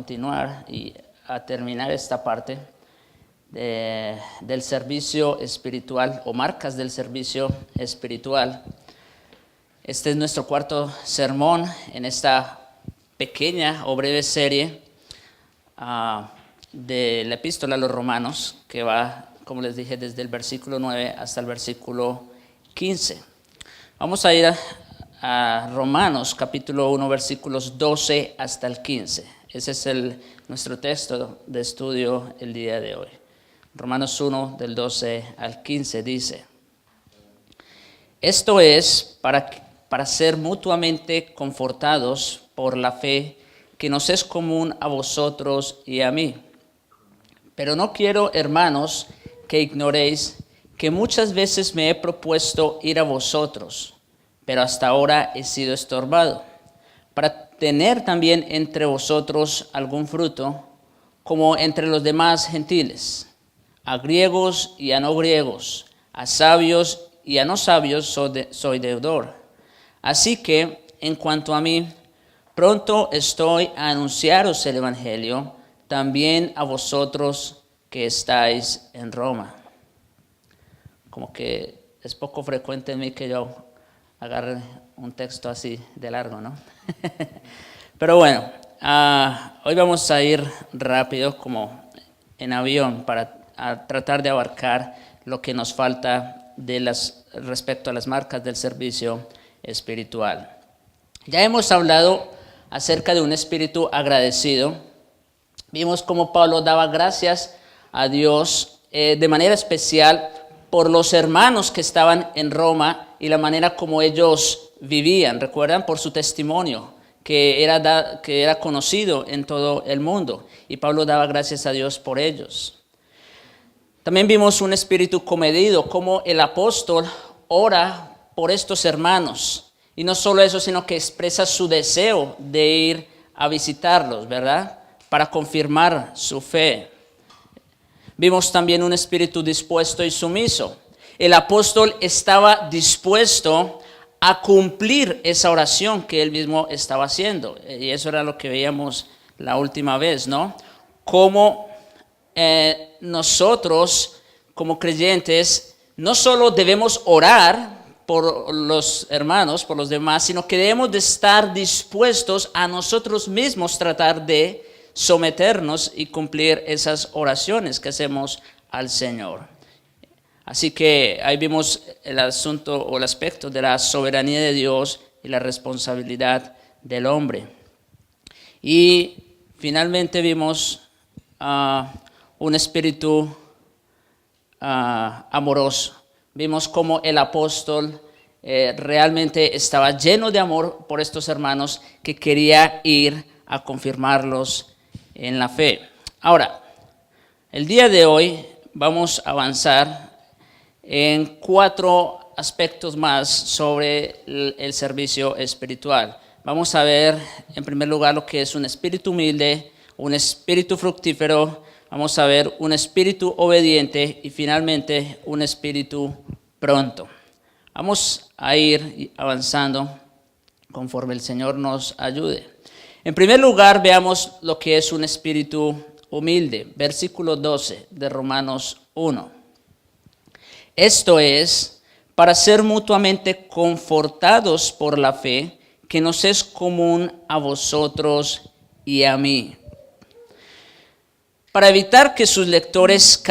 continuar y a terminar esta parte del servicio espiritual o marcas del servicio espiritual. Este es nuestro cuarto sermón en esta pequeña o breve serie de la epístola a los Romanos, que va, como les dije, desde el versículo 9 hasta el versículo 15. Vamos a ir a Romanos capítulo 1, versículos 12 hasta el 15. Ese es nuestro texto de estudio el día de hoy. Romanos 1, del 12 al 15 dice: Esto es para ser mutuamente confortados por la fe que nos es común a vosotros y a mí. Pero no quiero, hermanos, que ignoréis que muchas veces me he propuesto ir a vosotros, pero hasta ahora he sido estorbado, para tener también entre vosotros algún fruto, como entre los demás gentiles. A griegos y a no griegos, a sabios y a no sabios soy deudor. Así que, en cuanto a mí, pronto estoy a anunciaros el Evangelio, también a vosotros que estáis en Roma. Como que es poco frecuente en mí que yo agarre un texto así de largo, ¿no? Pero bueno, hoy vamos a ir rápido como en avión para tratar de abarcar lo que nos falta respecto a las marcas del servicio espiritual. Ya hemos hablado acerca de un espíritu agradecido. Vimos cómo Pablo daba gracias a Dios de manera especial por los hermanos que estaban en Roma y la manera como ellos vivían. ¿Recuerdan? Por su testimonio que era conocido en todo el mundo. Y Pablo daba gracias a Dios por ellos. También vimos un espíritu comedido, como el apóstol ora por estos hermanos. Y no solo eso, sino que expresa su deseo de ir a visitarlos, ¿verdad? Para confirmar su fe. Vimos también un espíritu dispuesto y sumiso. El apóstol estaba dispuesto a cumplir esa oración que él mismo estaba haciendo. Y eso era lo que veíamos la última vez, ¿no? Cómo nosotros, como creyentes, no solo debemos orar por los hermanos, por los demás, sino que debemos de estar dispuestos a nosotros mismos tratar de someternos y cumplir esas oraciones que hacemos al Señor. Así que ahí vimos el asunto o el aspecto de la soberanía de Dios y la responsabilidad del hombre. Y finalmente vimos un espíritu amoroso. Vimos cómo el apóstol realmente estaba lleno de amor por estos hermanos que quería ir a confirmarlos en la fe. Ahora, el día de hoy vamos a avanzar en 4 aspectos más sobre el servicio espiritual. Vamos a ver en primer lugar lo que es un espíritu humilde, un espíritu fructífero, vamos a ver un espíritu obediente y finalmente un espíritu pronto. Vamos a ir avanzando conforme el Señor nos ayude. En primer lugar, veamos lo que es un espíritu humilde. Versículo 12 de Romanos 1. Esto es, para ser mutuamente confortados por la fe que nos es común a vosotros y a mí. Para evitar que sus lectores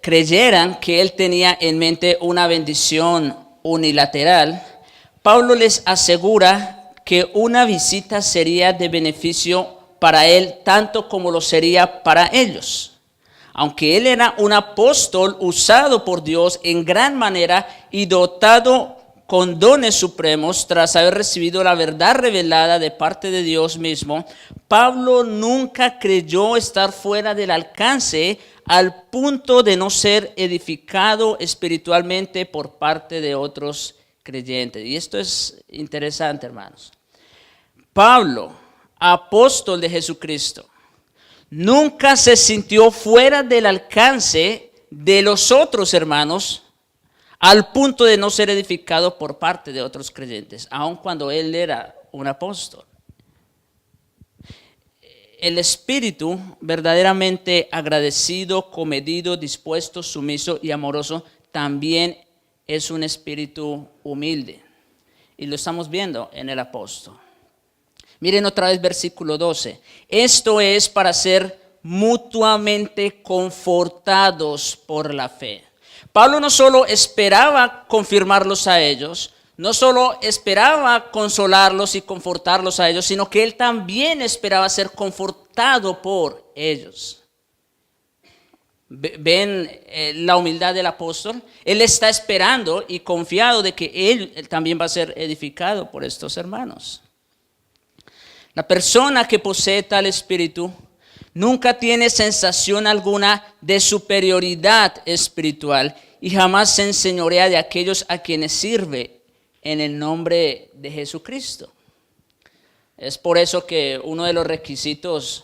creyeran que él tenía en mente una bendición unilateral, Pablo les asegura que una visita sería de beneficio para él tanto como lo sería para ellos. Aunque él era un apóstol usado por Dios en gran manera y dotado con dones supremos tras haber recibido la verdad revelada de parte de Dios mismo, Pablo nunca creyó estar fuera del alcance al punto de no ser edificado espiritualmente por parte de otros creyentes. Y esto es interesante, hermanos. Pablo, apóstol de Jesucristo, nunca se sintió fuera del alcance de los otros hermanos al punto de no ser edificado por parte de otros creyentes, aun cuando él era un apóstol. el espíritu verdaderamente agradecido, comedido, dispuesto, sumiso y amoroso también es un espíritu humilde. Y lo estamos viendo en el apóstol. Miren otra vez versículo 12. Esto es para ser mutuamente confortados por la fe. Pablo no solo esperaba confirmarlos a ellos, no solo esperaba consolarlos y confortarlos a ellos, sino que él también esperaba ser confortado por ellos. ¿Ven la humildad del apóstol? Él está esperando y confiado de que él también va a ser edificado por estos hermanos. La persona que posee tal espíritu nunca tiene sensación alguna de superioridad espiritual y jamás se enseñorea de aquellos a quienes sirve en el nombre de Jesucristo. Es por eso que uno de los requisitos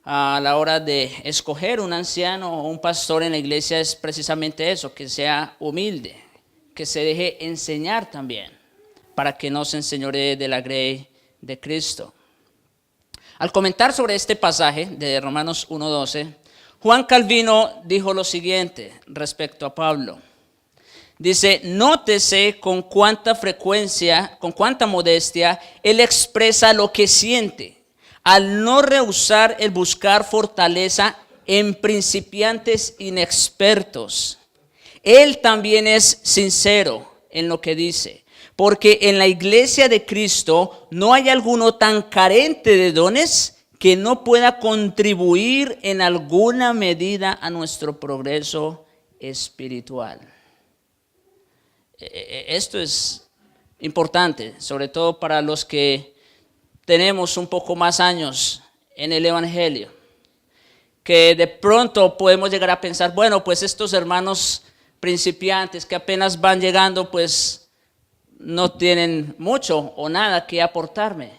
a la hora de escoger un anciano o un pastor en la iglesia es precisamente eso, que sea humilde, que se deje enseñar también, para que no se enseñoree de la grey de Cristo. Al comentar sobre este pasaje de Romanos 1:12, Juan Calvino dijo lo siguiente respecto a Pablo. Dice, nótese con cuánta frecuencia, con cuánta modestia él expresa lo que siente, al no rehusar el buscar fortaleza en principiantes inexpertos. Él también es sincero en lo que dice, porque en la iglesia de Cristo no hay alguno tan carente de dones que no pueda contribuir en alguna medida a nuestro progreso espiritual. Esto es importante, sobre todo para los que tenemos un poco más años en el Evangelio, que de pronto podemos llegar a pensar, bueno, pues estos hermanos principiantes que apenas van llegando, pues no tienen mucho o nada que aportarme.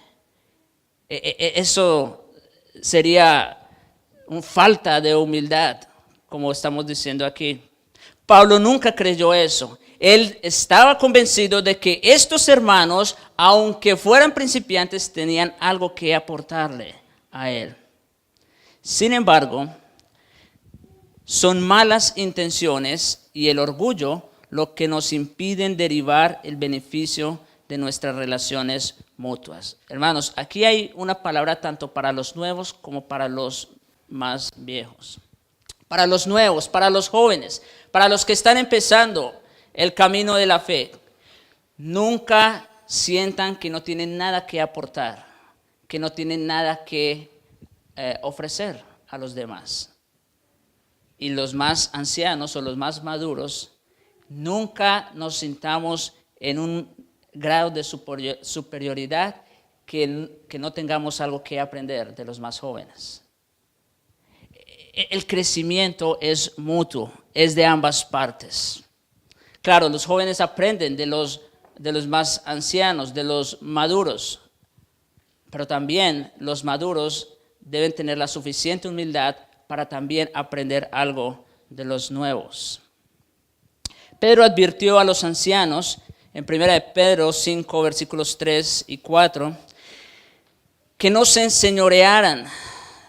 Eso sería una falta de humildad, como estamos diciendo aquí. Pablo nunca creyó eso. Él estaba convencido de que estos hermanos, aunque fueran principiantes, tenían algo que aportarle a él. Sin embargo, son malas intenciones y el orgullo lo que nos impiden derivar el beneficio de nuestras relaciones mutuas. Hermanos, aquí hay una palabra tanto para los nuevos como para los más viejos. Para los nuevos, para los jóvenes, para los que están empezando el camino de la fe. Nunca sientan que no tienen nada que aportar, que no tienen nada que ofrecer a los demás. Y los más ancianos o los más maduros, nunca nos sintamos en un grado de superioridad que no tengamos algo que aprender de los más jóvenes. El crecimiento es mutuo, es de ambas partes. Claro, los jóvenes aprenden de los más ancianos, de los maduros, pero también los maduros deben tener la suficiente humildad para también aprender algo de los nuevos. Pedro advirtió a los ancianos en 1 Pedro 5, versículos 3 y 4, que no se enseñorearan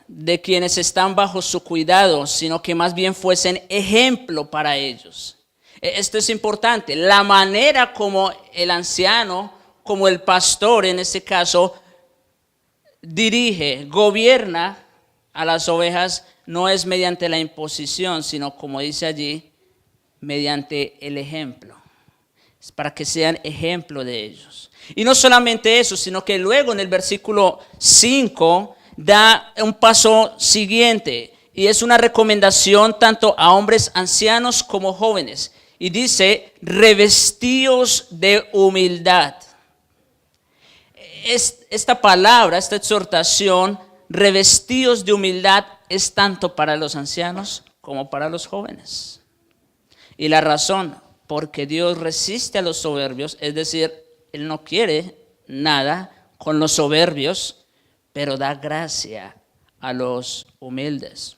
de quienes están bajo su cuidado, sino que más bien fuesen ejemplo para ellos. Esto es importante. La manera como el anciano, como el pastor en este caso, dirige, gobierna a las ovejas, no es mediante la imposición, sino como dice allí, mediante el ejemplo. Es para que sean ejemplo de ellos. Y no solamente eso, sino que luego en el versículo 5 da un paso siguiente y es una recomendación tanto a hombres ancianos como jóvenes. Y dice, revestíos de humildad. Esta palabra, esta exhortación, revestíos de humildad, es tanto para los ancianos como para los jóvenes. Y la razón, porque Dios resiste a los soberbios, es decir, Él no quiere nada con los soberbios, pero da gracia a los humildes.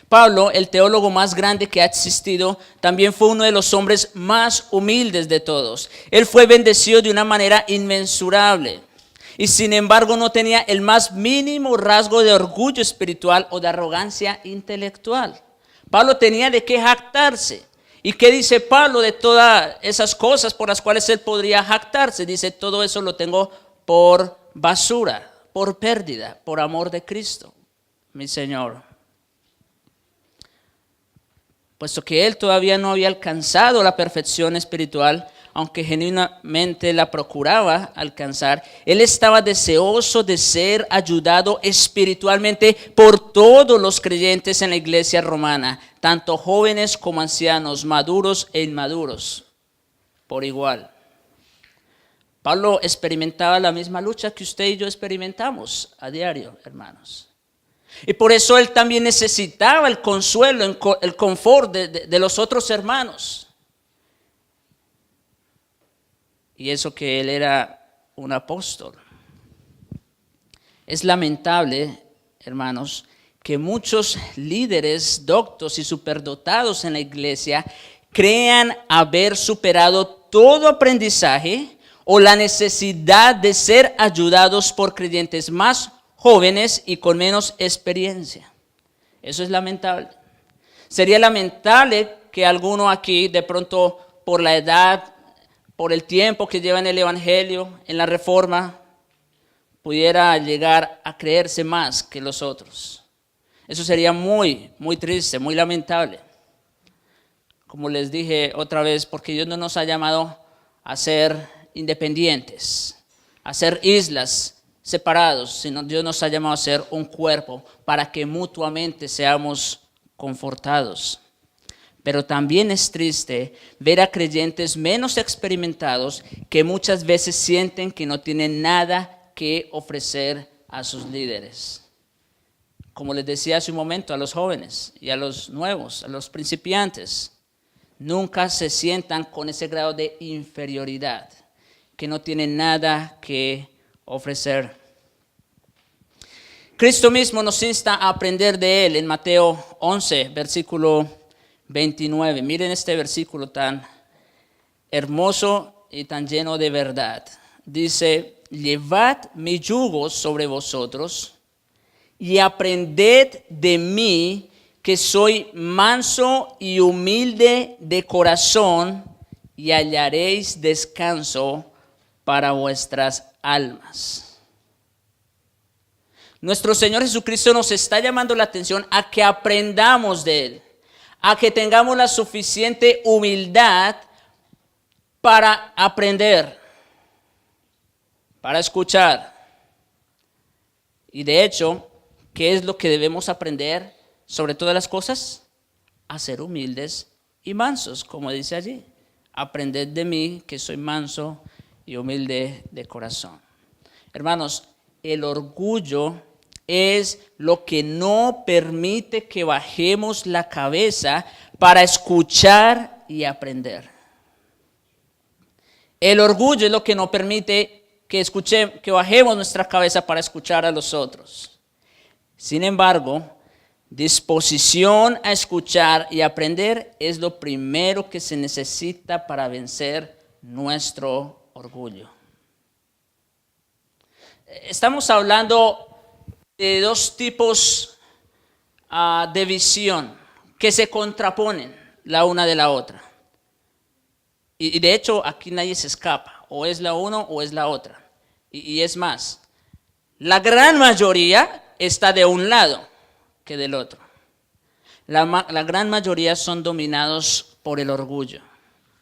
Pablo, el teólogo más grande que ha existido, también fue uno de los hombres más humildes de todos. Él fue bendecido de una manera inmensurable. Y sin embargo no tenía el más mínimo rasgo de orgullo espiritual o de arrogancia intelectual. Pablo tenía de qué jactarse. ¿Y qué dice Pablo de todas esas cosas por las cuales él podría jactarse? Dice, todo eso lo tengo por basura, por pérdida, por amor de Cristo, mi Señor. Puesto que él todavía no había alcanzado la perfección espiritual, aunque genuinamente la procuraba alcanzar, él estaba deseoso de ser ayudado espiritualmente por todos los creyentes en la iglesia romana, tanto jóvenes como ancianos, maduros e inmaduros, por igual. Pablo experimentaba la misma lucha que usted y yo experimentamos a diario, hermanos. Y por eso él también necesitaba el consuelo, el confort de los otros hermanos. Y eso que él era un apóstol. Es lamentable, hermanos, que muchos líderes doctos y superdotados en la iglesia crean haber superado todo aprendizaje o la necesidad de ser ayudados por creyentes más jóvenes y con menos experiencia. Eso es lamentable. Sería lamentable que alguno aquí, de pronto por la edad, por el tiempo que lleva en el Evangelio, en la Reforma, pudiera llegar a creerse más que los otros. Eso sería muy, muy triste, muy lamentable. Como les dije otra vez, porque Dios no nos ha llamado a ser independientes, a ser islas separados, sino Dios nos ha llamado a ser un cuerpo para que mutuamente seamos confortados. Pero también es triste ver a creyentes menos experimentados que muchas veces sienten que no tienen nada que ofrecer a sus líderes. Como les decía hace un momento a los jóvenes y a los nuevos, a los principiantes, nunca se sientan con ese grado de inferioridad, que no tienen nada que ofrecer. Cristo mismo nos insta a aprender de Él en Mateo 11, versículo 29. Miren este versículo tan hermoso y tan lleno de verdad. Dice, llevad mi yugo sobre vosotros y aprended de mí, que soy manso y humilde de corazón, y hallaréis descanso para vuestras almas. Nuestro Señor Jesucristo nos está llamando la atención a que aprendamos de Él, a que tengamos la suficiente humildad para aprender, para escuchar. Y de hecho, ¿qué es lo que debemos aprender sobre todas las cosas? A ser humildes y mansos, como dice allí. Aprended de mí, que soy manso y humilde de corazón. Hermanos, el orgullo es lo que no permite que bajemos la cabeza para escuchar y aprender. El orgullo es lo que no permite que bajemos nuestra cabeza para escuchar a los otros. Sin embargo, disposición a escuchar y aprender es lo primero que se necesita para vencer nuestro orgullo. Estamos hablando de dos tipos de visión que se contraponen la una de la otra. Y de hecho aquí nadie se escapa, o es la una o es la otra. Y es más, la gran mayoría está de un lado que del otro. La gran mayoría son dominados por el orgullo,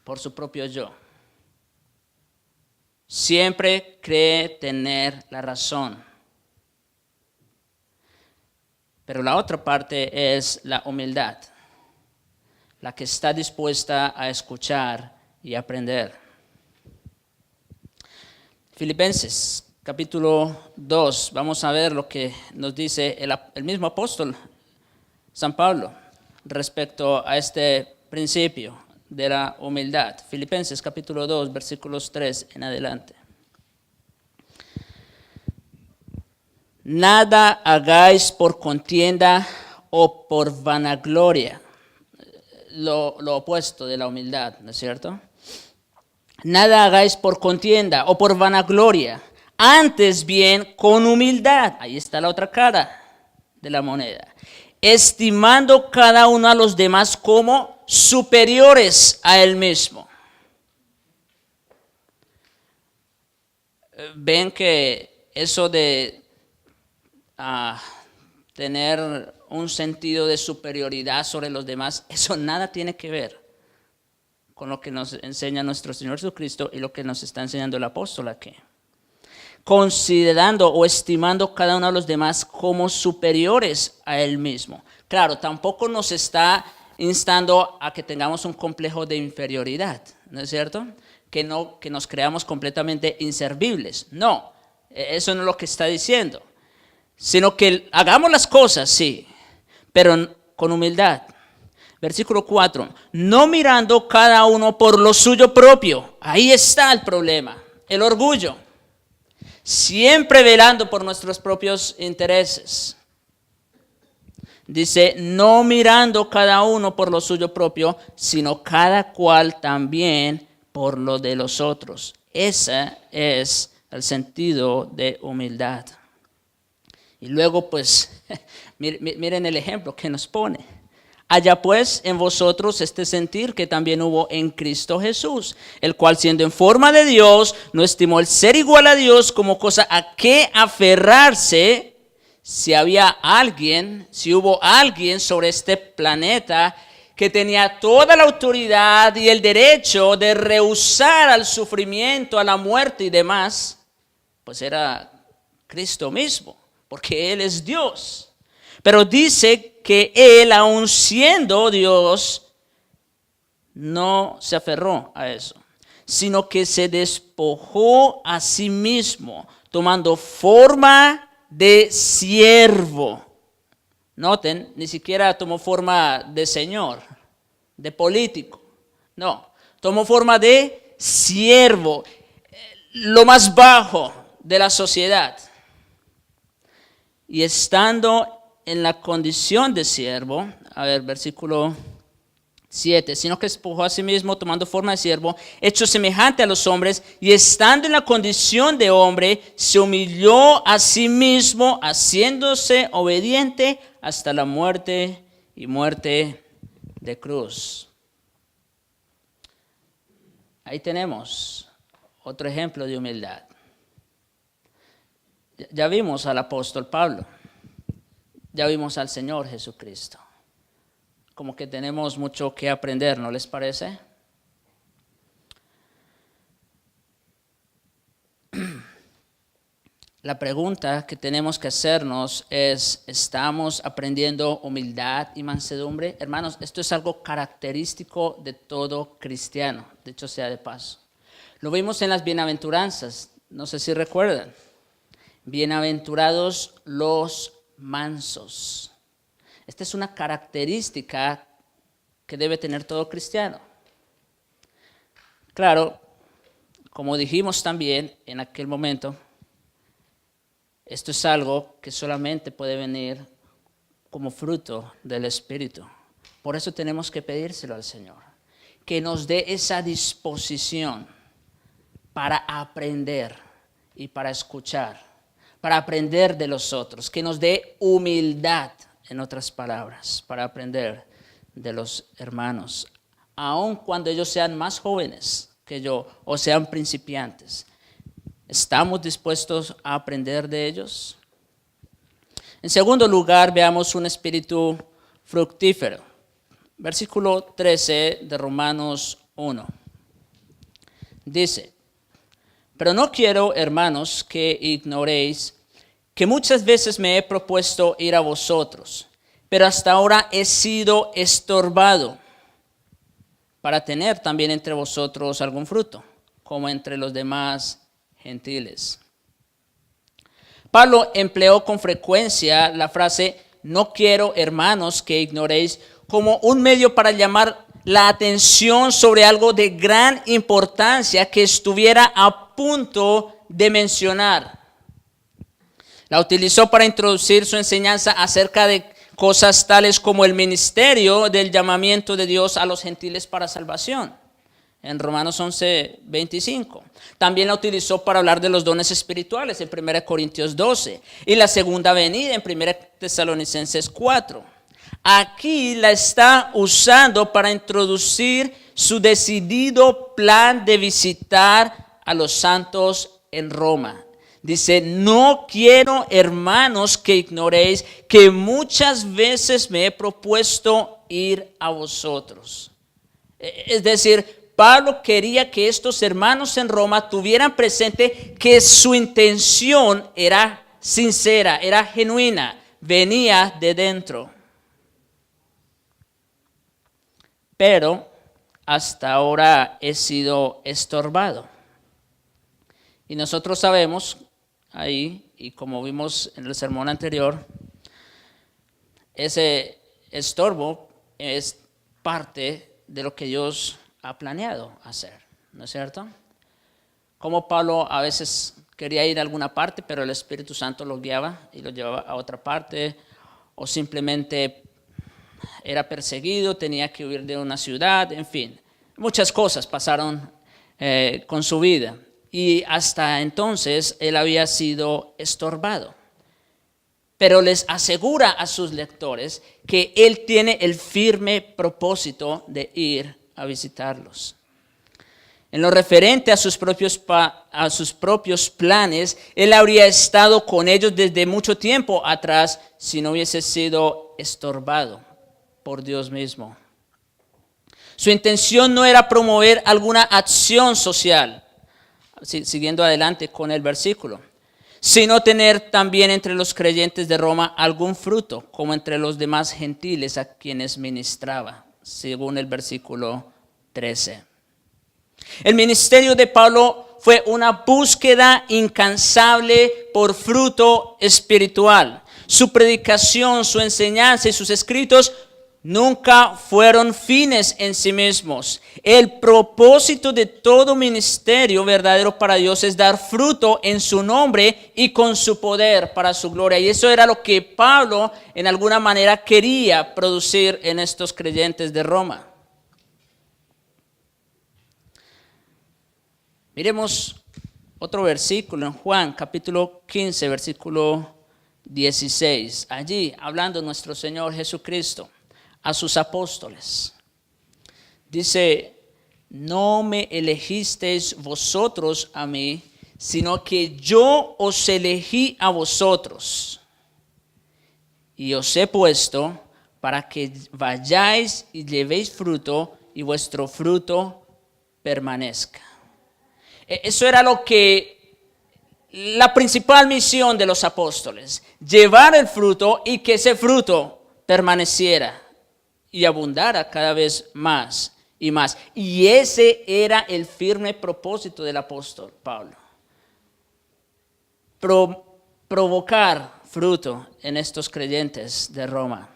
por su propio yo. Siempre cree tener la razón. Pero la otra parte es la humildad, la que está dispuesta a escuchar y aprender. Filipenses capítulo 2, vamos a ver lo que nos dice el mismo apóstol San Pablo respecto a este principio de la humildad. Filipenses capítulo 2, versículos 3 en adelante. Nada hagáis por contienda o por vanagloria, lo opuesto de la humildad, ¿no es cierto? Nada hagáis por contienda o por vanagloria, Antes bien, con humildad, ahí está la otra cara de la moneda, estimando cada uno a los demás como superiores a él mismo. Ven que eso de tener un sentido de superioridad sobre los demás, eso nada tiene que ver con lo que nos enseña nuestro Señor Jesucristo y lo que nos está enseñando el apóstol aquí. Considerando o estimando cada uno de los demás como superiores a él mismo. Claro, tampoco nos está instando a que tengamos un complejo de inferioridad, ¿no es cierto? Que nos creamos completamente inservibles. No, eso no es lo que está diciendo. Sino que hagamos las cosas, sí, pero con humildad. Versículo 4, no mirando cada uno por lo suyo propio. Ahí está el problema, el orgullo. Siempre velando por nuestros propios intereses. Dice, no mirando cada uno por lo suyo propio, sino cada cual también por lo de los otros. Ese es el sentido de humildad. Y luego pues, miren el ejemplo que nos pone. Haya pues en vosotros este sentir que también hubo en Cristo Jesús, el cual siendo en forma de Dios, no estimó el ser igual a Dios como cosa a que aferrarse. Si hubo alguien sobre este planeta que tenía toda la autoridad y el derecho de rehusar al sufrimiento, a la muerte y demás, pues era Cristo mismo, porque Él es Dios. Pero dice que Él, aun siendo Dios, no se aferró a eso, sino que se despojó a sí mismo, tomando forma de siervo. Noten, ni siquiera tomó forma de señor, de político. No, tomó forma de siervo, lo más bajo de la sociedad. Y estando en la condición de siervo, versículo 7, sino que despojó a sí mismo tomando forma de siervo, hecho semejante a los hombres, y estando en la condición de hombre, se humilló a sí mismo, haciéndose obediente hasta la muerte y muerte de cruz. Ahí tenemos otro ejemplo de humildad. Ya vimos al apóstol Pablo. Ya vimos al Señor Jesucristo. Como que tenemos mucho que aprender, ¿no les parece? La pregunta que tenemos que hacernos es, ¿estamos aprendiendo humildad y mansedumbre? Hermanos, esto es algo característico de todo cristiano, de hecho sea de paso. Lo vimos en las bienaventuranzas, no sé si recuerdan. Bienaventurados los mansos. Esta es una característica que debe tener todo cristiano. Claro, como dijimos también en aquel momento, esto es algo que solamente puede venir como fruto del Espíritu. Por eso tenemos que pedírselo al Señor, que nos dé esa disposición para aprender y para escuchar, para aprender de los otros, que nos dé humildad, en otras palabras, para aprender de los hermanos, aun cuando ellos sean más jóvenes que yo o sean principiantes. ¿Estamos dispuestos a aprender de ellos? En segundo lugar, veamos un espíritu fructífero. Versículo 13 de Romanos 1. Dice, pero no quiero, hermanos, que ignoréis que muchas veces me he propuesto ir a vosotros, pero hasta ahora he sido estorbado para tener también entre vosotros algún fruto, como entre los demás gentiles. Pablo empleó con frecuencia la frase, no quiero, hermanos, que ignoréis, como un medio para llamar la atención sobre algo de gran importancia que estuviera a punto de mencionar. La utilizó para introducir su enseñanza acerca de cosas tales como el ministerio del llamamiento de Dios a los gentiles para salvación. en Romanos 11:25. También la utilizó para hablar de los dones espirituales en 1 Corintios 12 y la segunda venida en 1 Tesalonicenses 4. Aquí la está usando para introducir su decidido plan de visitar a los santos en Roma. Dice, no quiero, hermanos, que ignoréis que muchas veces me he propuesto ir a vosotros. Es decir, Pablo quería que estos hermanos en Roma tuvieran presente que su intención era sincera, era genuina, venía de dentro. Pero hasta ahora he sido estorbado. Y nosotros sabemos ahí, y como vimos en el sermón anterior, ese estorbo es parte de lo que Dios ha planeado hacer, ¿no es cierto? Como Pablo a veces quería ir a alguna parte, pero el Espíritu Santo lo guiaba y lo llevaba a otra parte, o simplemente era perseguido, tenía que huir de una ciudad, en fin, muchas cosas pasaron con su vida. Y hasta entonces él había sido estorbado. Pero les asegura a sus lectores que él tiene el firme propósito de ir a visitarlos. En lo referente a sus propios planes, él habría estado con ellos desde mucho tiempo atrás si no hubiese sido estorbado por Dios mismo. Su intención no era promover alguna acción social, siguiendo adelante con el versículo, sino tener también entre los creyentes de Roma algún fruto, como entre los demás gentiles a quienes ministraba, según el versículo 13. El ministerio de Pablo fue una búsqueda incansable por fruto espiritual. Su predicación, su enseñanza y sus escritos nunca fueron fines en sí mismos. El propósito de todo ministerio verdadero para Dios es dar fruto en su nombre y con su poder para su gloria. Y eso era lo que Pablo en alguna manera quería producir en estos creyentes de Roma. Miremos otro versículo en Juan capítulo 15, versículo 16. Allí hablando nuestro Señor Jesucristo a sus apóstoles. Dice, no me elegisteis vosotros a mí, sino que yo os elegí a vosotros. Y os he puesto para que vayáis y llevéis fruto y vuestro fruto permanezca. Eso era la principal misión de los apóstoles, llevar el fruto y que ese fruto permaneciera y abundara cada vez más y más. Y ese era el firme propósito del apóstol Pablo. Provocar fruto en estos creyentes de Roma.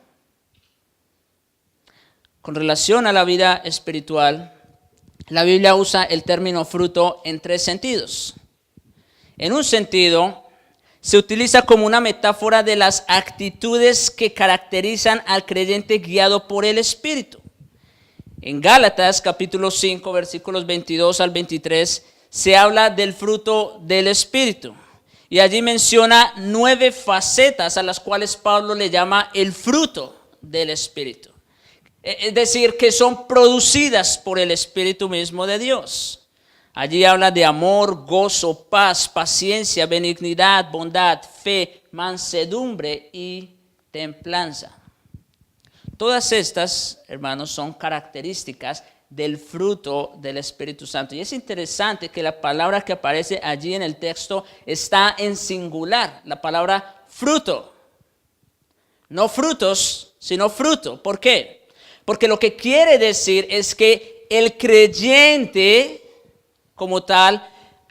Con relación a la vida espiritual, la Biblia usa el término fruto en 3 sentidos. En un sentido, se utiliza como una metáfora de las actitudes que caracterizan al creyente guiado por el Espíritu. En Gálatas capítulo 5 versículos 22 al 23 se habla del fruto del Espíritu. Y allí menciona 9 facetas a las cuales Pablo le llama el fruto del Espíritu. Es decir, que son producidas por el Espíritu mismo de Dios. Allí habla de amor, gozo, paz, paciencia, benignidad, bondad, fe, mansedumbre y templanza. Todas estas, hermanos, son características del fruto del Espíritu Santo. Y es interesante que la palabra que aparece allí en el texto está en singular, la palabra fruto. No frutos, sino fruto. ¿Por qué? Porque lo que quiere decir es que el creyente como tal,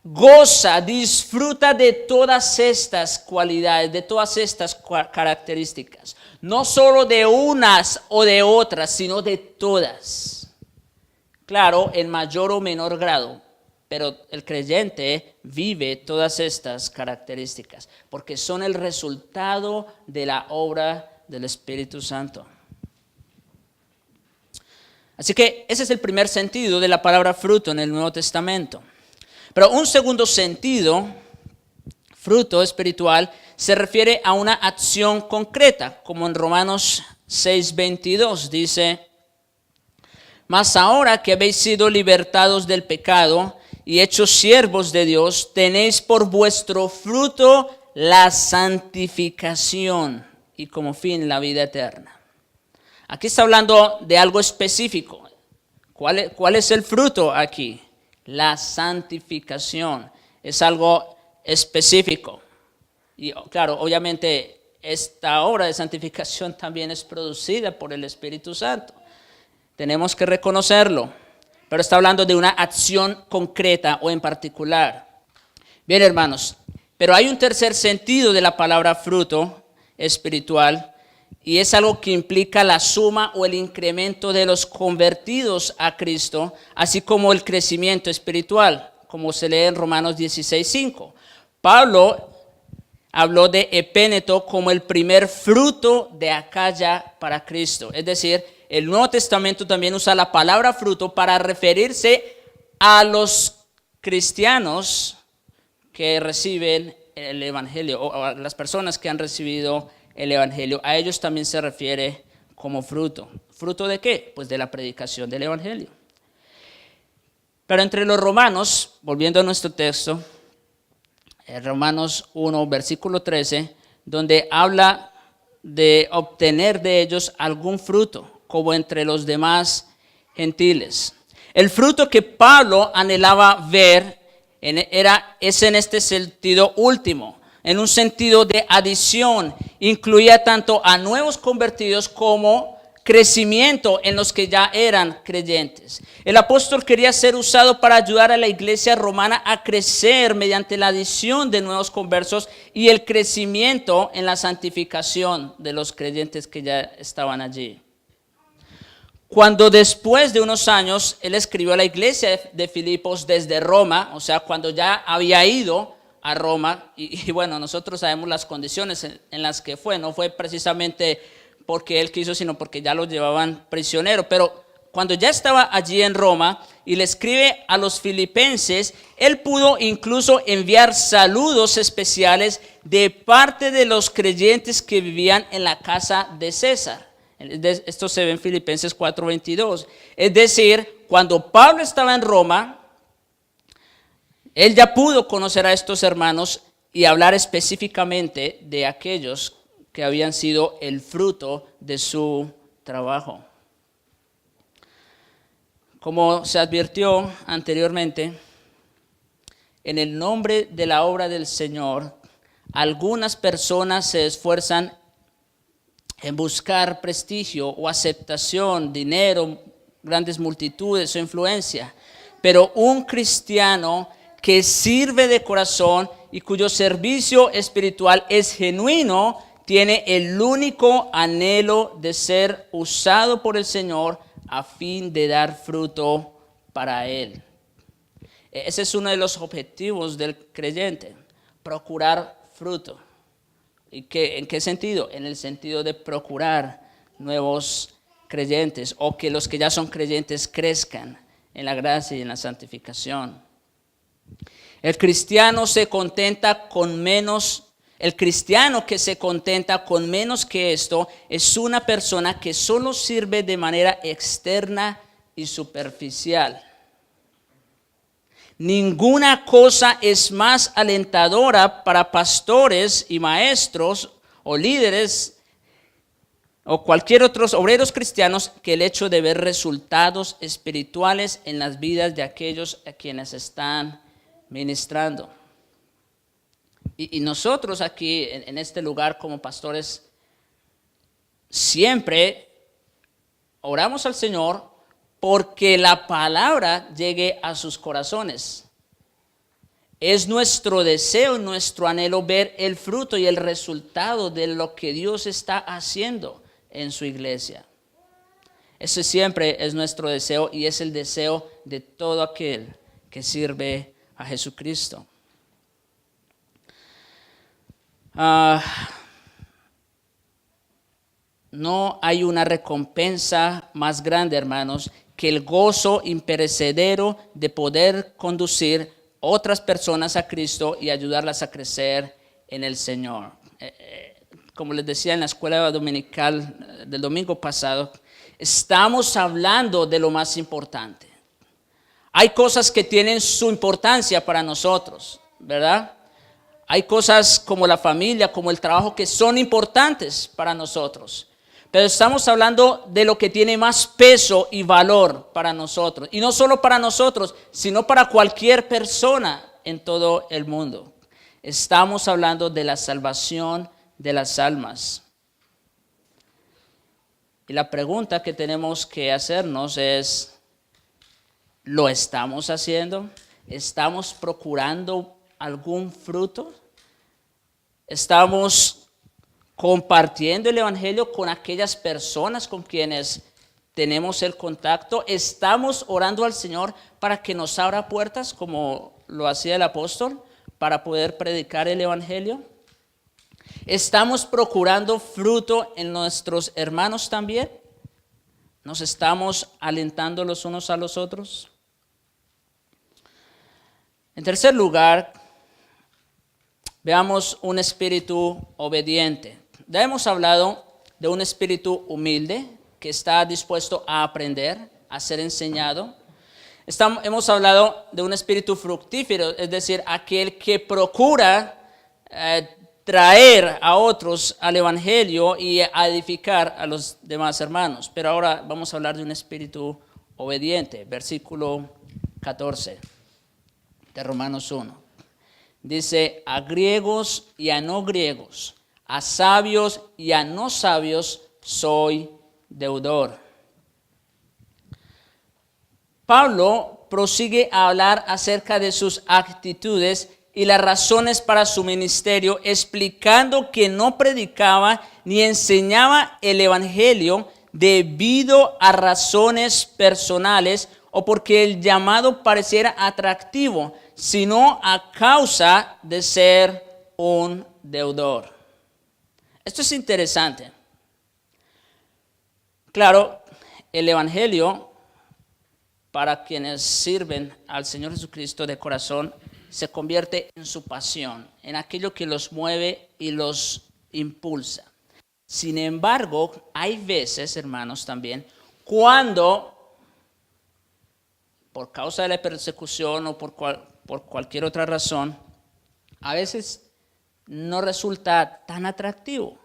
goza, disfruta de todas estas cualidades, de todas estas características. No solo de unas o de otras, sino de todas. Claro, en mayor o menor grado, pero el creyente vive todas estas características, porque son el resultado de la obra del Espíritu Santo. Así que ese es el primer sentido de la palabra fruto en el Nuevo Testamento. Pero un segundo sentido, fruto espiritual, se refiere a una acción concreta, como en Romanos 6:22 dice: mas ahora que habéis sido libertados del pecado y hechos siervos de Dios, tenéis por vuestro fruto la santificación y como fin la vida eterna. Aquí está hablando de algo específico. ¿Cuál es el fruto aquí? La santificación. Es algo específico. Y claro, obviamente esta obra de santificación también es producida por el Espíritu Santo. Tenemos que reconocerlo. Pero está hablando de una acción concreta o en particular. Bien, hermanos, pero hay un tercer sentido de la palabra fruto espiritual, y es algo que implica la suma o el incremento de los convertidos a Cristo, así como el crecimiento espiritual, como se lee en Romanos 16:5. Pablo habló de epéneto como el primer fruto de Acaya para Cristo. Es decir, el Nuevo Testamento también usa la palabra fruto para referirse a los cristianos que reciben el Evangelio, o a las personas que han recibido el Evangelio. A ellos también se refiere como fruto. ¿Fruto de qué? Pues de la predicación del Evangelio. Pero entre los romanos, volviendo a nuestro texto, Romanos 1, versículo 13, donde habla de obtener de ellos algún fruto, como entre los demás gentiles. El fruto que Pablo anhelaba ver es en este sentido último, en un sentido de adición. Incluía tanto a nuevos convertidos como crecimiento en los que ya eran creyentes. El apóstol quería ser usado para ayudar a la iglesia romana a crecer mediante la adición de nuevos conversos y el crecimiento en la santificación de los creyentes que ya estaban allí. Cuando después de unos años él escribió a la iglesia de Filipos desde Roma, o sea, cuando ya había ido a Roma, y bueno, nosotros sabemos las condiciones en las que fue, no fue precisamente porque él quiso, sino porque ya lo llevaban prisionero. Pero cuando ya estaba allí en Roma y le escribe a los filipenses, él pudo incluso enviar saludos especiales de parte de los creyentes que vivían en la casa de César. Esto se ve en Filipenses 4:22. Es decir, cuando Pablo estaba en Roma, él ya pudo conocer a estos hermanos y hablar específicamente de aquellos que habían sido el fruto de su trabajo. Como se advirtió anteriormente, en el nombre de la obra del Señor, algunas personas se esfuerzan en buscar prestigio o aceptación, dinero, grandes multitudes o influencia. Pero un cristiano que sirve de corazón y cuyo servicio espiritual es genuino, tiene el único anhelo de ser usado por el Señor a fin de dar fruto para Él. Ese es uno de los objetivos del creyente, procurar fruto. ¿Y en qué sentido? En el sentido de procurar nuevos creyentes, o que los que ya son creyentes crezcan en la gracia y en la santificación. El cristiano que se contenta con menos que esto es una persona que solo sirve de manera externa y superficial. Ninguna cosa es más alentadora para pastores y maestros o líderes o cualquier otros obreros cristianos que el hecho de ver resultados espirituales en las vidas de aquellos a quienes están ministrando. Y nosotros aquí en este lugar como pastores siempre oramos al Señor porque la palabra llegue a sus corazones. Es nuestro deseo, nuestro anhelo ver el fruto y el resultado de lo que Dios está haciendo en su iglesia. Ese siempre es nuestro deseo y es el deseo de todo aquel que sirve a Jesucristo. No hay una recompensa más grande, hermanos, que el gozo imperecedero de poder conducir otras personas a Cristo y ayudarlas a crecer en el Señor. Como les decía en la escuela dominical del domingo pasado, estamos hablando de lo más importante. Hay cosas que tienen su importancia para nosotros, ¿verdad? Hay cosas como la familia, como el trabajo, que son importantes para nosotros. Pero estamos hablando de lo que tiene más peso y valor para nosotros. Y no solo para nosotros, sino para cualquier persona en todo el mundo. Estamos hablando de la salvación de las almas. Y la pregunta que tenemos que hacernos es, ¿lo estamos haciendo? ¿Estamos procurando algún fruto? ¿Estamos compartiendo el evangelio con aquellas personas con quienes tenemos el contacto? ¿Estamos orando al Señor para que nos abra puertas como lo hacía el apóstol para poder predicar el evangelio? ¿Estamos procurando fruto en nuestros hermanos también? ¿Nos estamos alentando los unos a los otros? En tercer lugar, veamos un espíritu obediente. Ya hemos hablado de un espíritu humilde que está dispuesto a aprender, a ser enseñado. Hemos hablado de un espíritu fructífero, es decir, aquel que procura traer a otros al evangelio y a edificar a los demás hermanos. Pero ahora vamos a hablar de un espíritu obediente. Versículo 14 de Romanos 1. Dice, a griegos y a no griegos, a sabios y a no sabios soy deudor. Pablo prosigue a hablar acerca de sus actitudes y las razones para su ministerio, explicando que no predicaba ni enseñaba el evangelio debido a razones personales o porque el llamado pareciera atractivo, sino a causa de ser un deudor. Esto es interesante. Claro, el evangelio, para quienes sirven al Señor Jesucristo de corazón, se convierte en su pasión, en aquello que los mueve y los impulsa. Sin embargo, hay veces, hermanos, también, cuando, por causa de la persecución o por cualquier otra razón, a veces no resulta tan atractivo.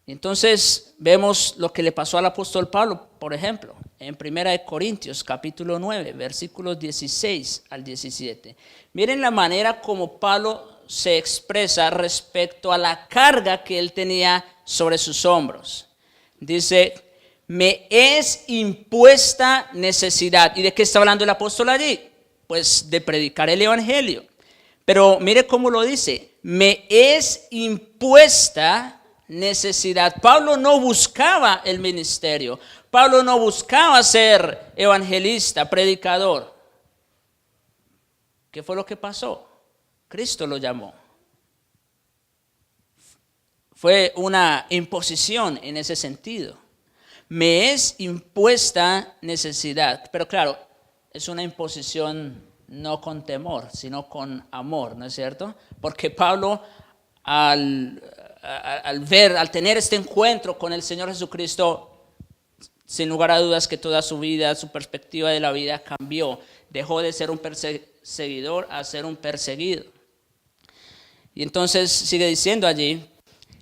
Entonces vemos lo que le pasó al apóstol Pablo, por ejemplo, en 1 Corintios capítulo 9, versículos 16 al 17. Miren la manera como Pablo se expresa respecto a la carga que él tenía sobre sus hombros. Dice, me es impuesta necesidad. ¿Y de qué está hablando el apóstol allí? Pues de predicar el evangelio. Pero mire cómo lo dice, me es impuesta necesidad. Pablo no buscaba el ministerio. Pablo no buscaba ser evangelista, predicador. ¿Qué fue lo que pasó? Cristo lo llamó. Fue una imposición en ese sentido. Me es impuesta necesidad. Pero claro, es una imposición no con temor, sino con amor, ¿no es cierto? Porque Pablo, al tener este encuentro con el Señor Jesucristo, sin lugar a dudas que toda su vida, su perspectiva de la vida cambió. Dejó de ser un perseguidor a ser un perseguido. Y entonces sigue diciendo allí,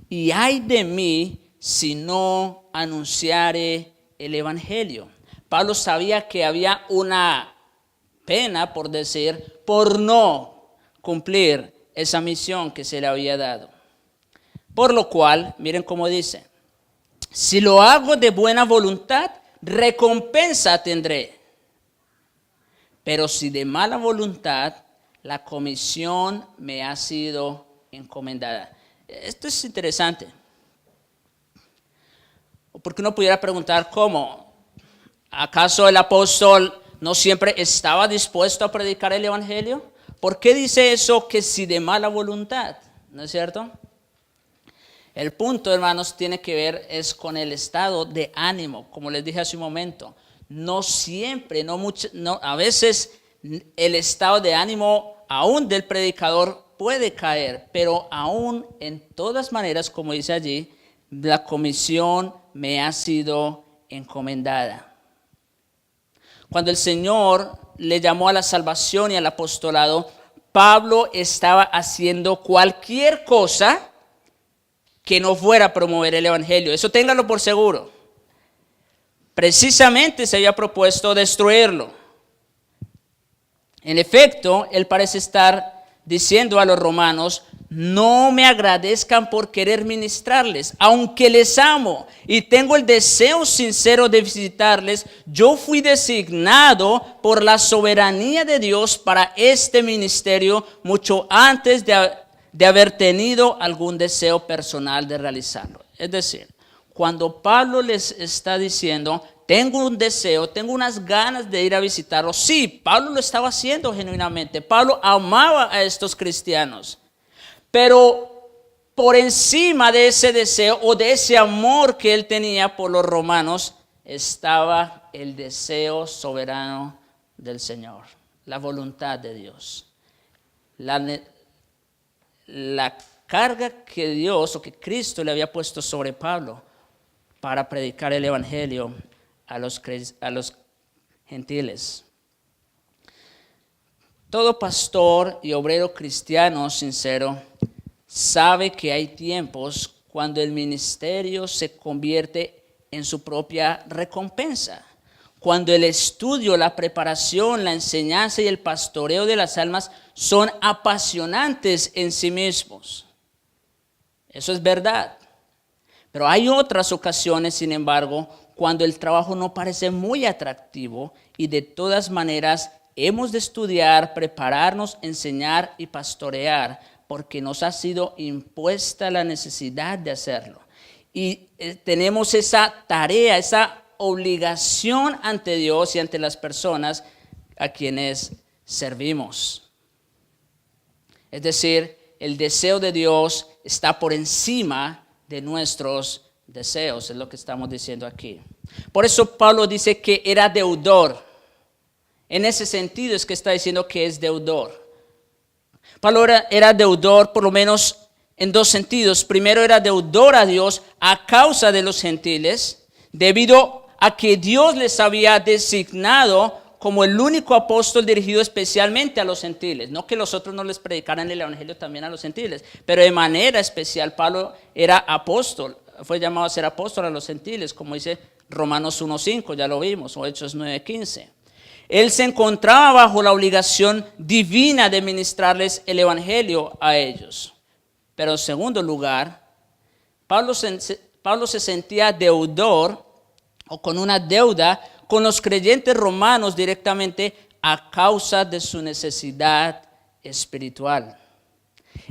y ay de mí si no anunciare el evangelio. Pablo sabía que había una pena, por decir, por no cumplir esa misión que se le había dado. Por lo cual, miren cómo dice, si lo hago de buena voluntad, recompensa tendré. Pero si de mala voluntad, la comisión me ha sido encomendada. Esto es interesante. Porque uno pudiera preguntar, ¿cómo? ¿Acaso el apóstol no siempre estaba dispuesto a predicar el evangelio? ¿Por qué dice eso que si de mala voluntad? ¿No es cierto? El punto, hermanos, tiene que ver es con el estado de ánimo, como les dije hace un momento. No siempre, a veces el estado de ánimo aún del predicador puede caer, pero aún en todas maneras, como dice allí, la comisión me ha sido encomendada. Cuando el Señor le llamó a la salvación y al apostolado, Pablo estaba haciendo cualquier cosa que no fuera a promover el evangelio. Eso téngalo por seguro. Precisamente se había propuesto destruirlo. En efecto, él parece estar diciendo a los romanos: no me agradezcan por querer ministrarles, aunque les amo y tengo el deseo sincero de visitarles. Yo fui designado por la soberanía de Dios para este ministerio mucho antes de haber tenido algún deseo personal de realizarlo. Es decir, cuando Pablo les está diciendo: tengo un deseo, tengo unas ganas de ir a visitarlos. Sí, Pablo lo estaba haciendo genuinamente. Pablo amaba a estos cristianos. Pero por encima de ese deseo o de ese amor que él tenía por los romanos, estaba el deseo soberano del Señor, la voluntad de Dios. La carga que Dios o que Cristo le había puesto sobre Pablo para predicar el evangelio a los gentiles. Todo pastor y obrero cristiano sincero sabe que hay tiempos cuando el ministerio se convierte en su propia recompensa, cuando el estudio, la preparación, la enseñanza y el pastoreo de las almas son apasionantes en sí mismos. Eso es verdad. Pero hay otras ocasiones, sin embargo, cuando el trabajo no parece muy atractivo y de todas maneras hemos de estudiar, prepararnos, enseñar y pastorear porque nos ha sido impuesta la necesidad de hacerlo. Y tenemos esa tarea, esa obligación ante Dios y ante las personas a quienes servimos. Es decir, el deseo de Dios está por encima de nuestros deseos, es lo que estamos diciendo aquí. Por eso Pablo dice que era deudor. En ese sentido es que está diciendo que es deudor. Pablo era deudor por lo menos en dos sentidos. Primero, era deudor a Dios a causa de los gentiles, debido a que Dios les había designado como el único apóstol dirigido especialmente a los gentiles. No que los otros no les predicaran el evangelio también a los gentiles, pero de manera especial Pablo era apóstol, fue llamado a ser apóstol a los gentiles, como dice Romanos 1:5, ya lo vimos, o Hechos 9:15. Él se encontraba bajo la obligación divina de ministrarles el evangelio a ellos. Pero en segundo lugar, Pablo se sentía deudor o con una deuda con los creyentes romanos directamente a causa de su necesidad espiritual.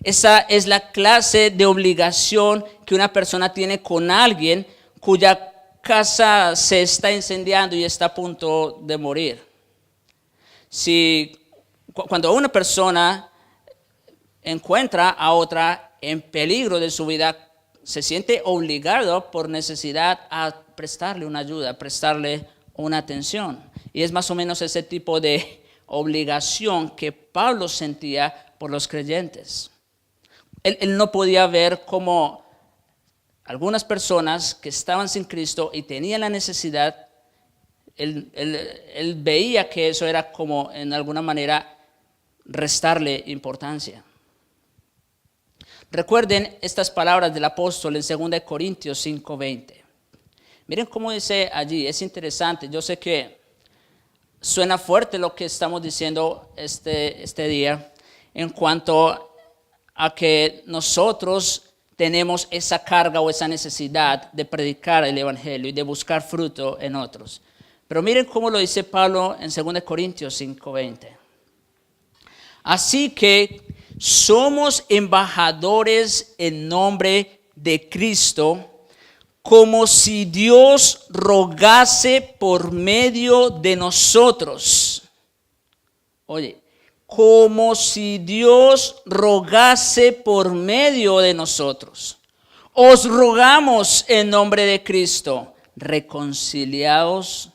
Esa es la clase de obligación que una persona tiene con alguien cuya casa se está incendiando y está a punto de morir. Cuando una persona encuentra a otra en peligro de su vida, se siente obligado por necesidad a prestarle una ayuda, a prestarle una atención. Y es más o menos ese tipo de obligación que Pablo sentía por los creyentes. Él no podía ver cómo algunas personas que estaban sin Cristo y tenían la necesidad, él veía que eso era como en alguna manera restarle importancia. Recuerden estas palabras del apóstol en 2 Corintios 5:20. Miren cómo dice allí, es interesante. Yo sé que suena fuerte lo que estamos diciendo este día en cuanto a que nosotros tenemos esa carga o esa necesidad de predicar el evangelio y de buscar fruto en otros. Pero miren cómo lo dice Pablo en 2 Corintios 5:20. Así que somos embajadores en nombre de Cristo, como si Dios rogase por medio de nosotros. Oye, como si Dios rogase por medio de nosotros. Os rogamos en nombre de Cristo, reconciliaos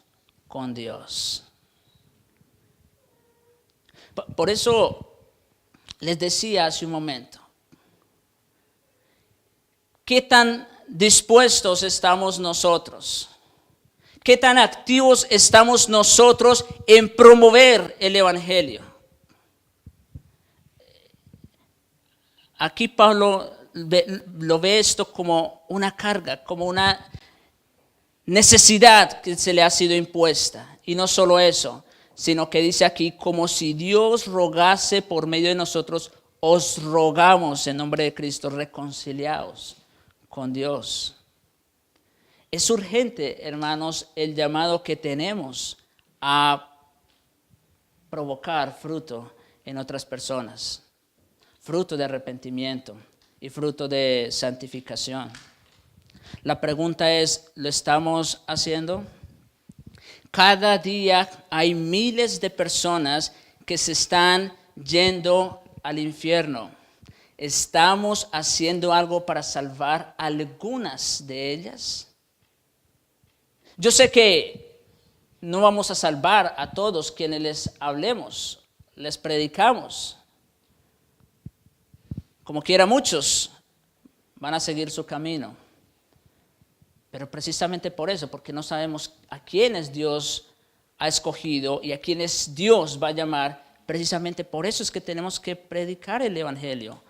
con Dios. Por eso les decía hace un momento, ¿qué tan dispuestos estamos nosotros? ¿Qué tan activos estamos nosotros en promover el Evangelio? Aquí Pablo lo ve esto como una carga, como una necesidad que se le ha sido impuesta. Y no solo eso, sino que dice aquí, como si Dios rogase por medio de nosotros, os rogamos en nombre de Cristo, reconciliaos con Dios. Es urgente, hermanos, el llamado que tenemos a provocar fruto en otras personas, fruto de arrepentimiento y fruto de santificación. La pregunta es, ¿lo estamos haciendo? Cada día hay miles de personas que se están yendo al infierno. ¿Estamos haciendo algo para salvar algunas de ellas? Yo sé que no vamos a salvar a todos quienes les hablemos, les predicamos. Como quiera, muchos van a seguir su camino. Pero precisamente por eso, porque no sabemos a quiénes Dios ha escogido y a quiénes Dios va a llamar, precisamente por eso es que tenemos que predicar el Evangelio.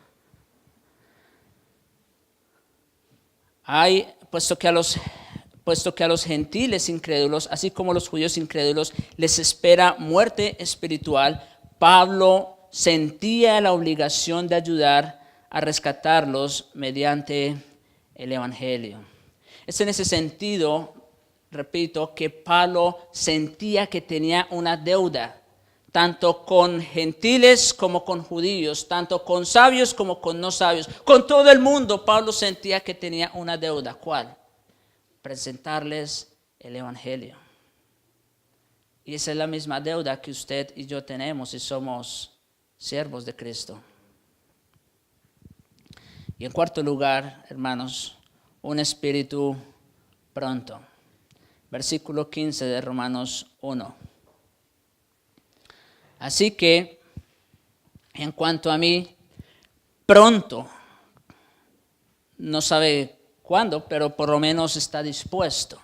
Puesto que a los gentiles incrédulos, así como a los judíos incrédulos, les espera muerte espiritual, Pablo sentía la obligación de ayudar a rescatarlos mediante el Evangelio. Es en ese sentido, repito, que Pablo sentía que tenía una deuda, tanto con gentiles como con judíos, tanto con sabios como con no sabios. Con todo el mundo, Pablo sentía que tenía una deuda. ¿Cuál? Presentarles el Evangelio. Y esa es la misma deuda que usted y yo tenemos si somos siervos de Cristo. Y en cuarto lugar, hermanos, un espíritu pronto. Versículo 15 de Romanos 1. Así que, en cuanto a mí, pronto, no sabe cuándo, pero por lo menos está dispuesto.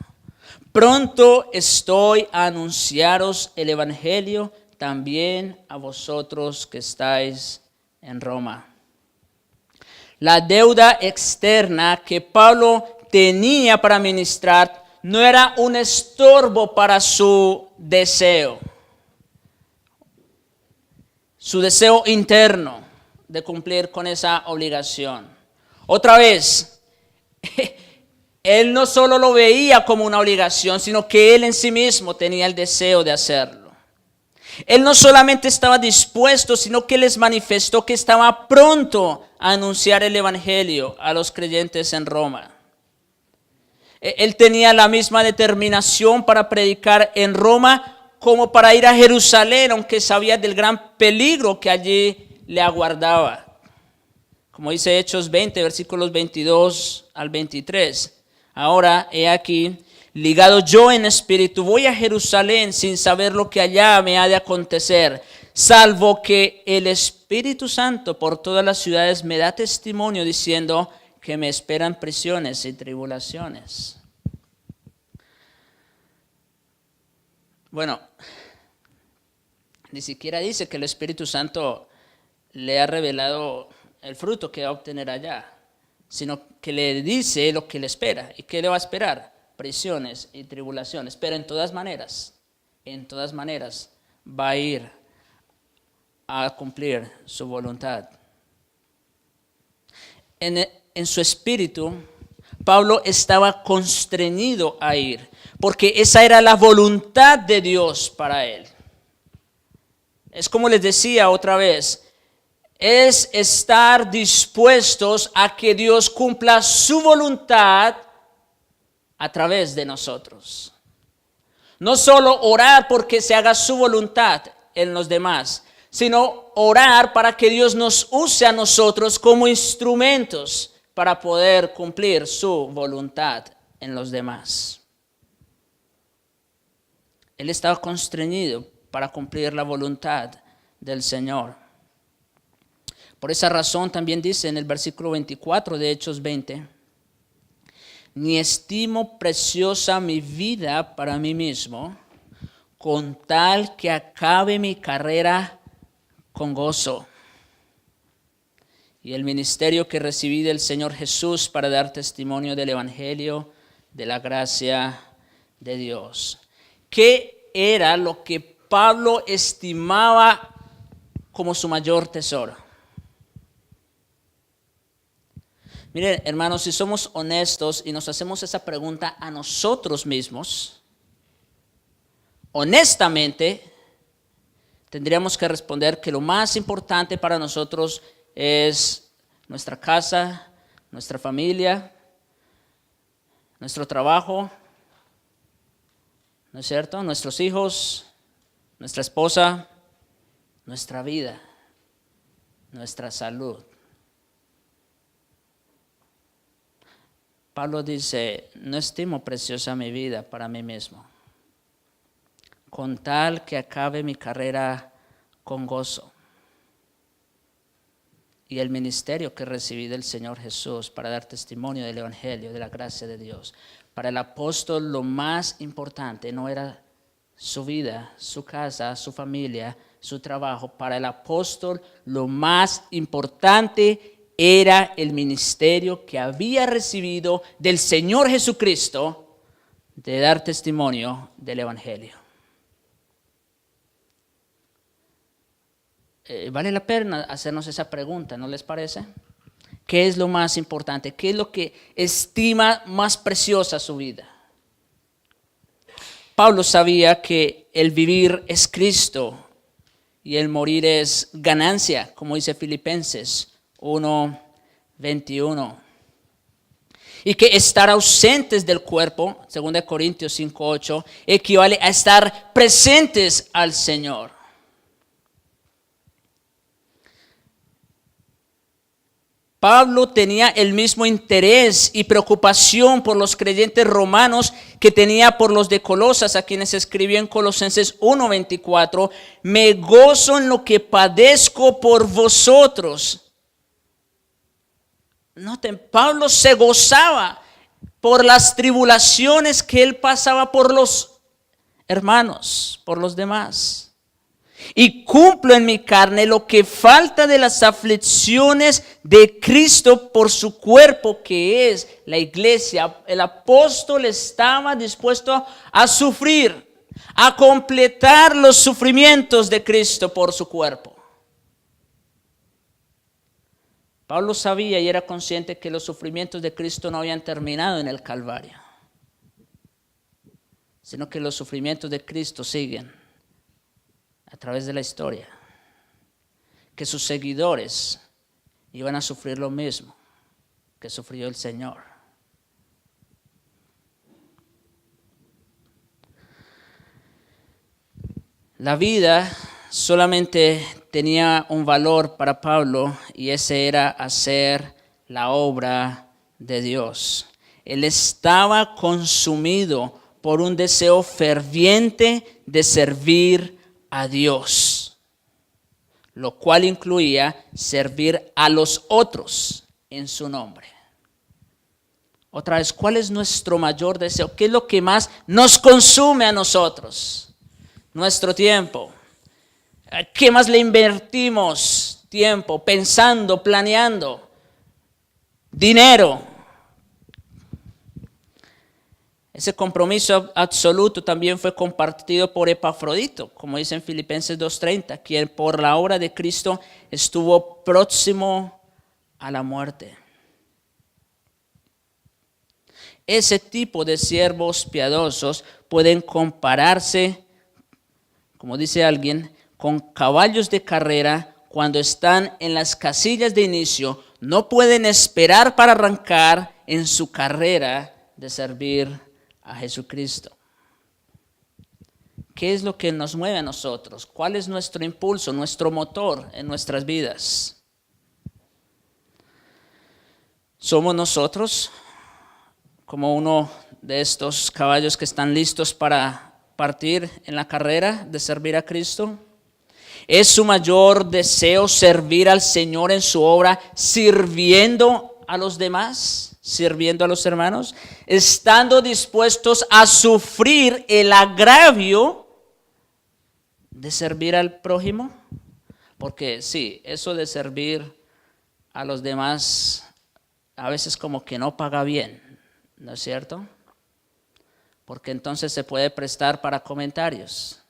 Pronto estoy a anunciaros el Evangelio también a vosotros que estáis en Roma. La deuda externa que Pablo tenía para ministrar no era un estorbo para su deseo interno de cumplir con esa obligación. Otra vez, él no solo lo veía como una obligación, sino que él en sí mismo tenía el deseo de hacerlo. Él no solamente estaba dispuesto, sino que les manifestó que estaba pronto a anunciar el Evangelio a los creyentes en Roma. Él tenía la misma determinación para predicar en Roma como para ir a Jerusalén, aunque sabía del gran peligro que allí le aguardaba. Como dice Hechos 20, versículos 22 al 23. Ahora, he aquí, ligado yo en espíritu, voy a Jerusalén sin saber lo que allá me ha de acontecer, salvo que el Espíritu Santo por todas las ciudades me da testimonio diciendo que me esperan prisiones y tribulaciones. Bueno, ni siquiera dice que el Espíritu Santo le ha revelado el fruto que va a obtener allá, sino que le dice lo que le espera. ¿Y qué le va a esperar? Prisiones y tribulaciones. Pero en todas maneras va a ir a cumplir su voluntad. En su espíritu, Pablo estaba constreñido a ir, porque esa era la voluntad de Dios para él. Es como les decía otra vez, es estar dispuestos a que Dios cumpla su voluntad a través de nosotros. No solo orar porque se haga su voluntad en los demás, sino orar para que Dios nos use a nosotros como instrumentos para poder cumplir su voluntad en los demás. Él estaba constreñido para cumplir la voluntad del Señor. Por esa razón también dice en el versículo 24 de Hechos 20, ni estimo preciosa mi vida para mí mismo, con tal que acabe mi carrera con gozo y el ministerio que recibí del Señor Jesús para dar testimonio del Evangelio de la gracia de Dios. ¿Qué era lo que Pablo estimaba como su mayor tesoro? Miren, hermanos, si somos honestos y nos hacemos esa pregunta a nosotros mismos, honestamente, tendríamos que responder que lo más importante para nosotros es nuestra casa, nuestra familia, nuestro trabajo, ¿no es cierto? Nuestros hijos, nuestra esposa, nuestra vida, nuestra salud. Pablo dice, no estimo preciosa mi vida para mí mismo, con tal que acabe mi carrera con gozo y el ministerio que recibí del Señor Jesús para dar testimonio del Evangelio, de la gracia de Dios. Para el apóstol lo más importante no era su vida, su casa, su familia, su trabajo. Para el apóstol lo más importante era el ministerio que había recibido del Señor Jesucristo de dar testimonio del Evangelio. Vale la pena hacernos esa pregunta, ¿no les parece? ¿Qué es lo más importante? ¿Qué es lo que estima más preciosa su vida? Pablo sabía que el vivir es Cristo y el morir es ganancia, como dice Filipenses 1:21. Y que estar ausentes del cuerpo, 2 Corintios 5:8, equivale a estar presentes al Señor. Pablo tenía el mismo interés y preocupación por los creyentes romanos que tenía por los de Colosas, a quienes escribió en Colosenses 1:24, me gozo en lo que padezco por vosotros. Noten, Pablo se gozaba por las tribulaciones que él pasaba por los hermanos, por los demás. Y cumplo en mi carne lo que falta de las aflicciones de Cristo por su cuerpo, que es la iglesia. El apóstol estaba dispuesto a sufrir, a completar los sufrimientos de Cristo por su cuerpo. Pablo sabía y era consciente que los sufrimientos de Cristo no habían terminado en el Calvario, sino que los sufrimientos de Cristo siguen a través de la historia, que sus seguidores iban a sufrir lo mismo que sufrió el Señor. La vida solamente tenía un valor para Pablo y ese era hacer la obra de Dios. Él estaba consumido por un deseo ferviente de servir a Dios, lo cual incluía servir a los otros en su nombre. Otra vez, ¿cuál es nuestro mayor deseo? ¿Qué es lo que más nos consume a nosotros? Nuestro tiempo. ¿Qué más le invertimos tiempo pensando, planeando? Dinero. Ese compromiso absoluto también fue compartido por Epafrodito, como dice en Filipenses 2:30, quien por la obra de Cristo estuvo próximo a la muerte. Ese tipo de siervos piadosos pueden compararse, como dice alguien, con caballos de carrera cuando están en las casillas de inicio, no pueden esperar para arrancar en su carrera de servir a Jesucristo. ¿Qué es lo que nos mueve a nosotros? ¿Cuál es nuestro impulso, nuestro motor en nuestras vidas? ¿Somos nosotros como uno de estos caballos que están listos para partir en la carrera de servir a Cristo? ¿Es su mayor deseo servir al Señor en su obra, sirviendo a los demás, sirviendo a los hermanos, estando dispuestos a sufrir el agravio de servir al prójimo? Porque sí, eso de servir a los demás a veces como que no paga bien, ¿no es cierto? Porque entonces se puede prestar para comentarios,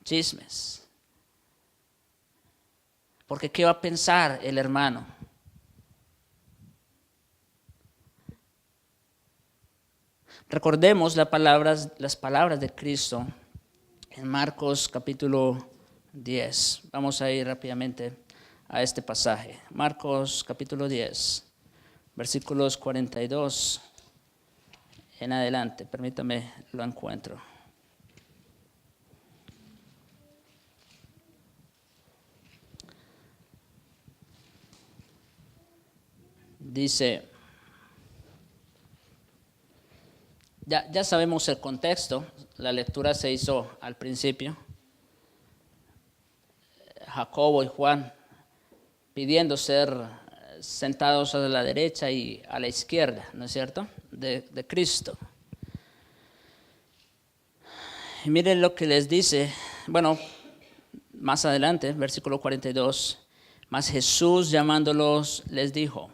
chismes. Porque ¿qué va a pensar el hermano? Recordemos las palabras de Cristo en Marcos capítulo 10. Vamos a ir rápidamente a este pasaje. Marcos capítulo 10, versículos 42 en adelante. Permítame, lo encuentro. Dice, ya sabemos el contexto, la lectura se hizo al principio. Jacobo y Juan pidiendo ser sentados a la derecha y a la izquierda, ¿no es cierto?, de Cristo. Y miren lo que les dice, bueno, más adelante, versículo 42, mas Jesús llamándolos les dijo,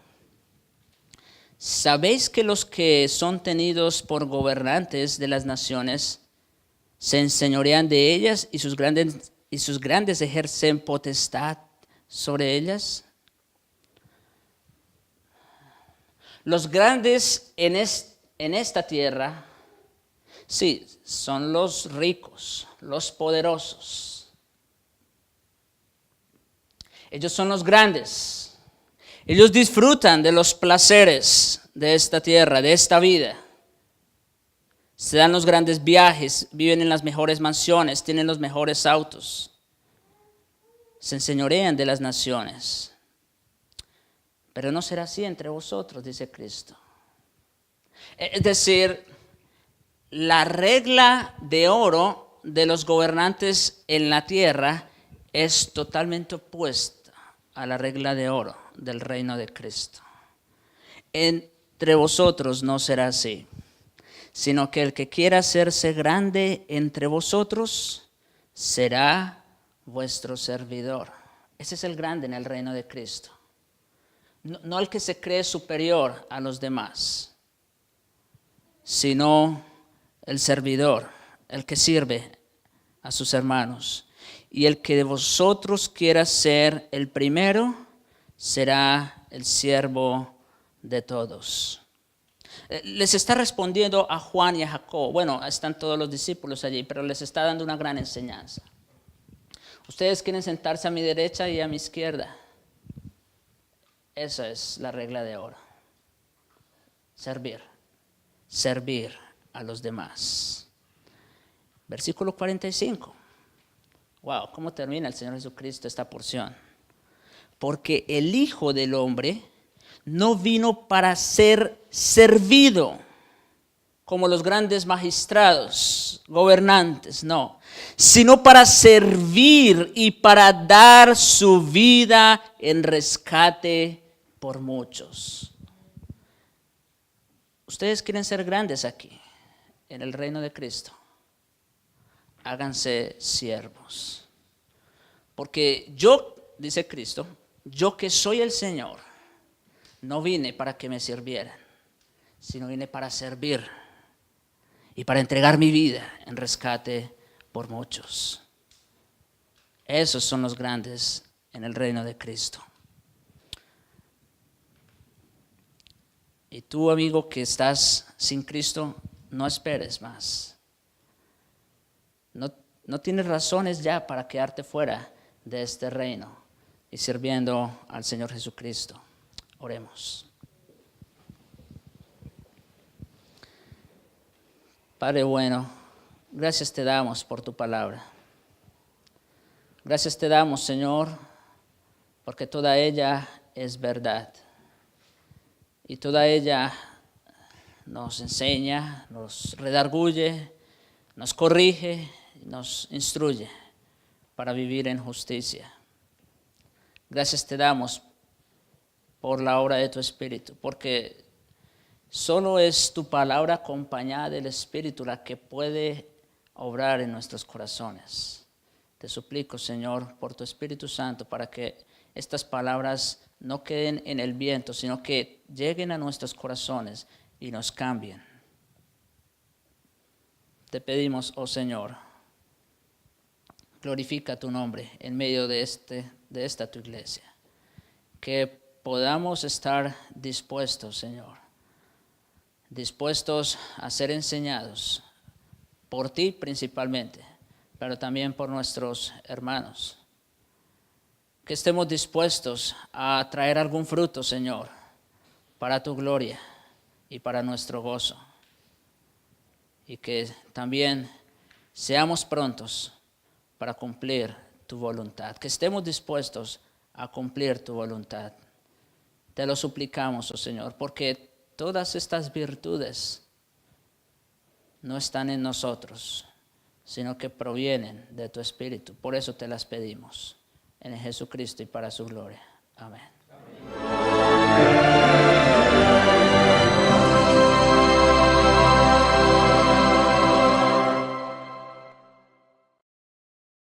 ¿sabéis que los que son tenidos por gobernantes de las naciones se enseñorean de ellas y sus grandes ejercen potestad sobre ellas? Los grandes en esta tierra, sí, son los ricos, los poderosos. Ellos son los grandes. Ellos disfrutan de los placeres de esta tierra, de esta vida. Se dan los grandes viajes, viven en las mejores mansiones, tienen los mejores autos. Se enseñorean de las naciones. Pero no será así entre vosotros, dice Cristo. Es decir, la regla de oro de los gobernantes en la tierra es totalmente opuesta a la regla de oro del reino de Cristo. Entre vosotros no será así, sino que el que quiera hacerse grande entre vosotros será vuestro servidor. Ese es el grande en el reino de Cristo. No el que se cree superior a los demás, sino el servidor, el que sirve a sus hermanos. Y el que de vosotros quiera ser el primero, será el siervo de todos. Les está respondiendo a Juan y a Jacob. Bueno, están todos los discípulos allí, pero les está dando una gran enseñanza. Ustedes quieren sentarse a mi derecha y a mi izquierda. Esa es la regla de oro. Servir a los demás. Versículo 45. Wow, ¿cómo termina el Señor Jesucristo esta porción? Porque el Hijo del Hombre no vino para ser servido, como los grandes magistrados, gobernantes, no, sino para servir y para dar su vida en rescate por muchos. Ustedes quieren ser grandes aquí, en el reino de Cristo. Háganse siervos. Porque yo, dice Cristo, yo que soy el Señor, no vine para que me sirvieran, sino vine para servir y para entregar mi vida en rescate por muchos. Esos son los grandes en el reino de Cristo. Y tú, amigo, que estás sin Cristo, no esperes más. No tienes razones ya para quedarte fuera de este reino y sirviendo al Señor Jesucristo. Oremos. Padre bueno, gracias te damos por tu palabra. Gracias te damos, Señor, porque toda ella es verdad. Y toda ella nos enseña, nos redarguye, nos corrige, nos instruye para vivir en justicia. Gracias te damos por la obra de tu Espíritu, porque solo es tu palabra acompañada del Espíritu la que puede obrar en nuestros corazones. Te suplico, Señor, por tu Espíritu Santo, para que estas palabras no queden en el viento, sino que lleguen a nuestros corazones y nos cambien. Te pedimos, oh Señor, glorifica tu nombre en medio de esta tu iglesia. Que podamos estar dispuestos, Señor, dispuestos a ser enseñados por ti principalmente, pero también por nuestros hermanos. Que estemos dispuestos a traer algún fruto, Señor, para tu gloria y para nuestro gozo. Y que también seamos prontos para cumplir tu voluntad. Que estemos dispuestos a cumplir tu voluntad. Te lo suplicamos, oh Señor, porque todas estas virtudes no están en nosotros, sino que provienen de tu Espíritu. Por eso te las pedimos, en Jesucristo y para su gloria. Amén. Amén.